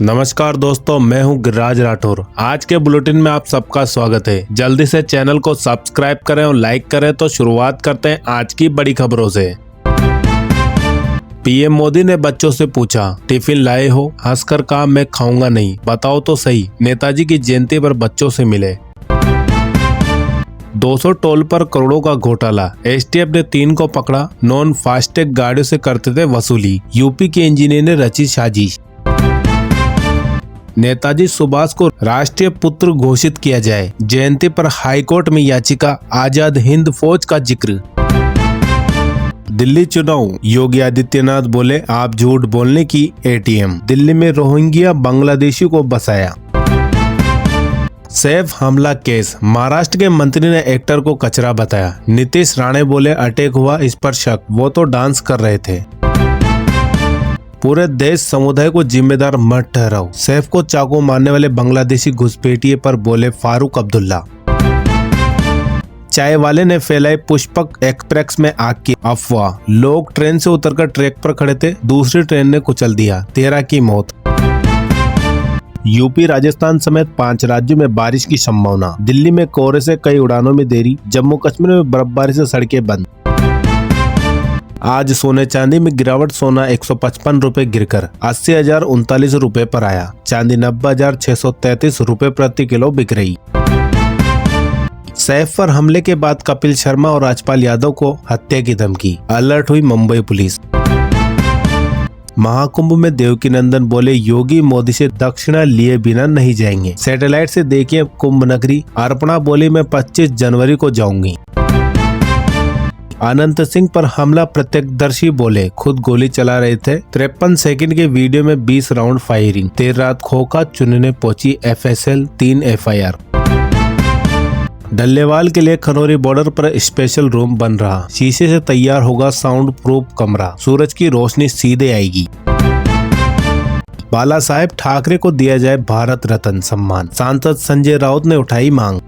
नमस्कार दोस्तों, मैं हूं गिरिराज राठौर। आज के बुलेटिन में आप सबका स्वागत है। जल्दी से चैनल को सब्सक्राइब करें और लाइक करें। तो शुरुआत करते हैं आज की बड़ी खबरों से। पीएम मोदी ने बच्चों से पूछा, टिफिन लाए हो? हंसकर कहा, मैं खाऊंगा नहीं, बताओ तो सही। नेताजी की जयंती पर बच्चों से मिले। 200 टोल पर करोड़ों का घोटाला, एसटीएफ ने 3 को पकड़ा। नॉन फास्टैग गाड़ियों से करते थे वसूली। यूपी के इंजीनियर ने रची साजिश। नेताजी सुभाष को राष्ट्रीय पुत्र घोषित किया जाए। जयंती पर हाईकोर्ट में याचिका। आजाद हिंद फौज का जिक्र। दिल्ली चुनाव, योगी आदित्यनाथ बोले, आप झूठ बोलने की एटीएम। दिल्ली में रोहिंग्या बांग्लादेशी को बसाया। सैफ हमला केस, महाराष्ट्र के मंत्री ने एक्टर को कचरा बताया। नीतीश राणे बोले, अटैक हुआ इस पर शक, वो तो डांस कर रहे थे। पूरे देश समुदाय को जिम्मेदार मत ठहराओ। सैफ को चाकू मारने वाले बांग्लादेशी घुसपैठिए पर बोले फारूक अब्दुल्ला। चाय वाले ने फैलाई पुष्पक एक्सप्रेस में आग की अफवाह। लोग ट्रेन से उतरकर ट्रैक पर खड़े थे, दूसरी ट्रेन ने कुचल दिया, 13 की मौत। यूपी राजस्थान समेत 5 राज्यों में बारिश की संभावना। दिल्ली में कोहरे से कई उड़ानों में देरी। जम्मू कश्मीर में बर्फबारी से सड़कें बंद। आज सोने चांदी में गिरावट। सोना 155 रुपए गिरकर 80,039 रुपए पर आया। चांदी 90,633 रुपए प्रति किलो बिक रही। सैफ पर हमले के बाद कपिल शर्मा और राजपाल यादव को हत्या की धमकी। अलर्ट हुई मुंबई पुलिस। महाकुंभ में देवकीनंदन बोले, योगी मोदी से दक्षिणा लिए बिना नहीं जाएंगे। सैटेलाइट से देखिए कुंभ नगरी। अर्पणा बोली, मैं 25 जनवरी को जाऊंगी। अनंत सिंह पर हमला, प्रत्यक्षदर्शी बोले, खुद गोली चला रहे थे। 53 सेकंड के वीडियो में 20 राउंड फायरिंग। देर रात खोखा चुनने पहुंची एफएसएल, 3 एफआईआर। डल्लेवाल के लिए खनौरी बॉर्डर पर स्पेशल रूम बन रहा। शीशे से तैयार होगा साउंड प्रूफ कमरा। सूरज की रोशनी सीधे आएगी। बाला साहेब ठाकरे को दिया जाए भारत रत्न सम्मान। सांसद संजय राउत ने उठाई मांग।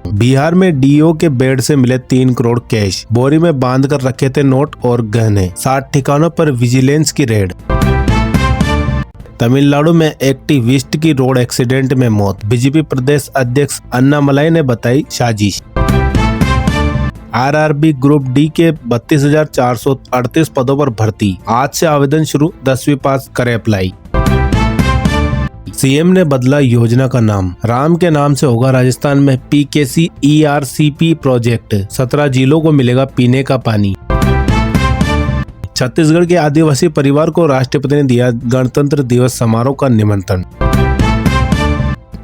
बिहार में डीओ के बेड से मिले 3 करोड़ कैश। बोरी में बांध कर रखे थे नोट और गहने। 60 ठिकानों पर विजिलेंस की रेड। तमिलनाडु में एक्टिविस्ट की रोड एक्सीडेंट में मौत। बीजेपी प्रदेश अध्यक्ष अन्नामलाई ने बताई साजिश। आरआरबी ग्रुप डी के 32,438 पदों पर भर्ती। आज से आवेदन शुरू। 10वीं पास करे अप्लाई। सीएम ने बदला योजना का नाम। राम के नाम से होगा राजस्थान में पीकेसी ईआरसीपी प्रोजेक्ट। 17 जिलों को मिलेगा पीने का पानी। छत्तीसगढ़ के आदिवासी परिवार को राष्ट्रपति ने दिया गणतंत्र दिवस समारोह का निमंत्रण।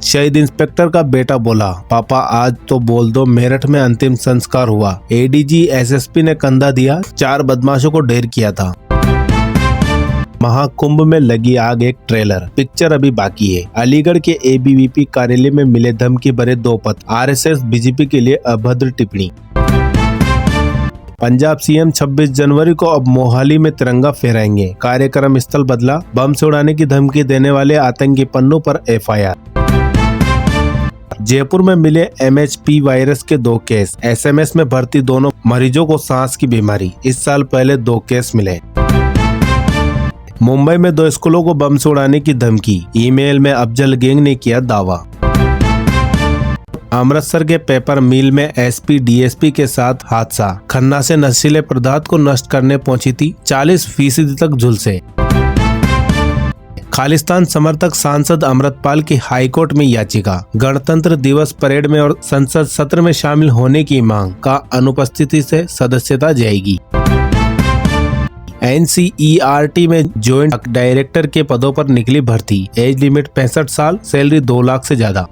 शहीद इंस्पेक्टर का बेटा बोला, पापा आज तो बोल दो, मेरठ में अंतिम संस्कार हुआ। एडीजी एसएसपी ने कंधा दिया। 4 बदमाशों को ढेर किया था। महाकुंभ में लगी आग, एक ट्रेलर। पिक्चर अभी बाकी है। अलीगढ़ के एबीवीपी कार्यालय में मिले धमकी भरे 2 पत्र। आरएसएस बीजेपी के लिए अभद्र टिप्पणी। पंजाब सीएम 26 जनवरी को अब मोहाली में तिरंगा फहराएंगे। कार्यक्रम स्थल बदला। बम से उड़ाने की धमकी देने वाले आतंकी पन्नू पर एफआईआर। जयपुर में मिले एमएचपी वायरस के 2 केस। एसएमएस में भर्ती दोनों मरीजों को सांस की बीमारी। इस साल पहले 2 केस मिले। मुंबई में 2 स्कूलों को बम से उड़ाने की धमकी। ईमेल में अफजल गैंग ने किया दावा। अमृतसर के पेपर मिल में एसपी डीएसपी के साथ हादसा। खन्ना से नशीले पदार्थ को नष्ट करने पहुंची थी। 40% तक झुलसे। खालिस्तान समर्थक सांसद अमृतपाल की हाईकोर्ट में याचिका। गणतंत्र दिवस परेड में और संसद सत्र में शामिल होने की मांग। का अनुपस्थिति से सदस्यता जाएगी। एनसीईआरटी में ज्वाइंट डायरेक्टर के पदों पर निकली भर्ती। एज लिमिट 65 साल। सैलरी 2 लाख से ज्यादा।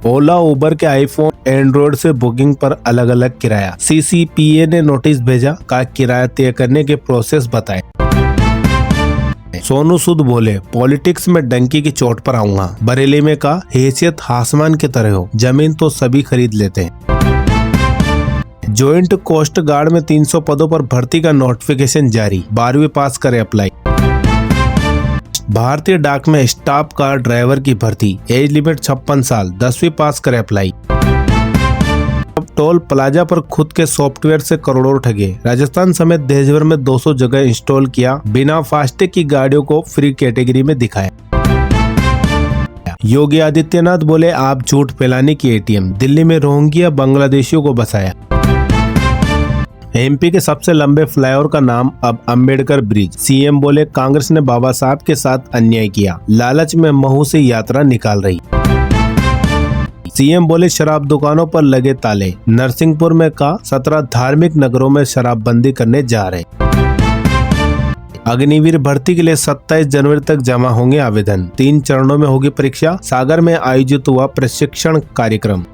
ओला उबर के आईफोन एंड्रॉइड से बुकिंग पर अलग अलग किराया। सीसीपीए ने नोटिस भेजा। का किराया तय करने के प्रोसेस बताए। सोनू सूद बोले, पॉलिटिक्स में डंकी की चोट पर आऊंगा। बरेली में का हैसियत आसमान की तरह हो, जमीन तो सभी खरीद लेते हैं। ज्वाइंट कोस्ट गार्ड में 300 पदों पर भर्ती का नोटिफिकेशन जारी। 12वीं पास करे अप्लाई। भारतीय डाक में स्टाफ कार ड्राइवर की भर्ती। एज लिमिट 56 साल। 10वीं पास करे अप्लाई। टोल प्लाजा पर खुद के सॉफ्टवेयर से करोड़ों ठगे। राजस्थान समेत देश भर में 200 जगह इंस्टॉल किया। बिना फास्टैग की गाड़ियों को फ्री कैटेगरी में दिखाया। योगी आदित्यनाथ बोले आप झूठ फैलाने की एटीएम। दिल्ली में रोहिंग्या बांग्लादेशियों को बसाया। एमपी के सबसे लंबे फ्लाईओवर का नाम अब अंबेडकर ब्रिज। सीएम बोले कांग्रेस ने बाबा साहब के साथ अन्याय किया। लालच में महू से यात्रा निकाल रही। सीएम बोले शराब दुकानों पर लगे ताले। नरसिंहपुर में का 17 धार्मिक नगरों में शराबबंदी करने जा रहे। अग्निवीर भर्ती के लिए 27 जनवरी तक जमा होंगे आवेदन। 3 चरणों में होगी परीक्षा। सागर में आयोजित हुआ प्रशिक्षण कार्यक्रम।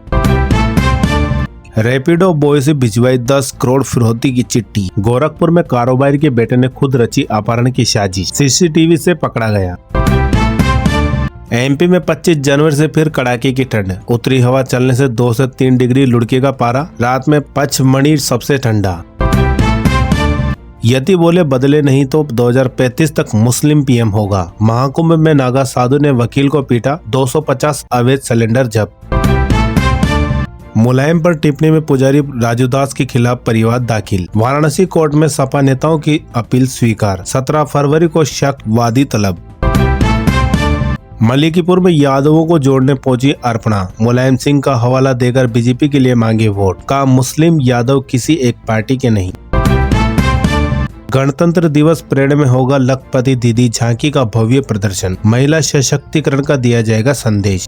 रैपिडो बॉय से भिजवाई 10 करोड़ फिरौती की चिट्ठी। गोरखपुर में कारोबारी के बेटे ने खुद रची अपहरण की साजिश। सीसीटीवी से पकड़ा गया। एमपी में 25 जनवरी से फिर कड़ाके की ठंड। उत्तरी हवा चलने से 2 से 3 डिग्री लुढ़केगा पारा। रात में पचमढ़ी सबसे ठंडा। यति बोले बदले नहीं तो 2035 तक मुस्लिम पीएम होगा। महाकुंभ में नागा साधु ने वकील को पीटा। 250 अवैध सिलेंडर जब्त। मुलायम पर टिप्पणी में पुजारी राजू दास के खिलाफ परिवाद दाखिल। वाराणसी कोर्ट में सपा नेताओं की अपील स्वीकार। 17 फरवरी को शक वादी तलब। मलिकीपुर में यादवों को जोड़ने पहुंची अर्पणा। मुलायम सिंह का हवाला देकर बीजेपी के लिए मांगे वोट। कहा मुस्लिम यादव किसी एक पार्टी के नहीं। गणतंत्र दिवस परेड में होगा लखपति दीदी झांकी का भव्य प्रदर्शन। महिला सशक्तिकरण का दिया जाएगा संदेश।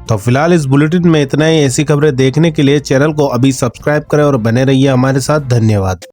तो फिलहाल इस बुलेटिन में इतना ही। ऐसी खबरें देखने के लिए चैनल को अभी सब्सक्राइब करें और बने रहिए हमारे साथ। धन्यवाद।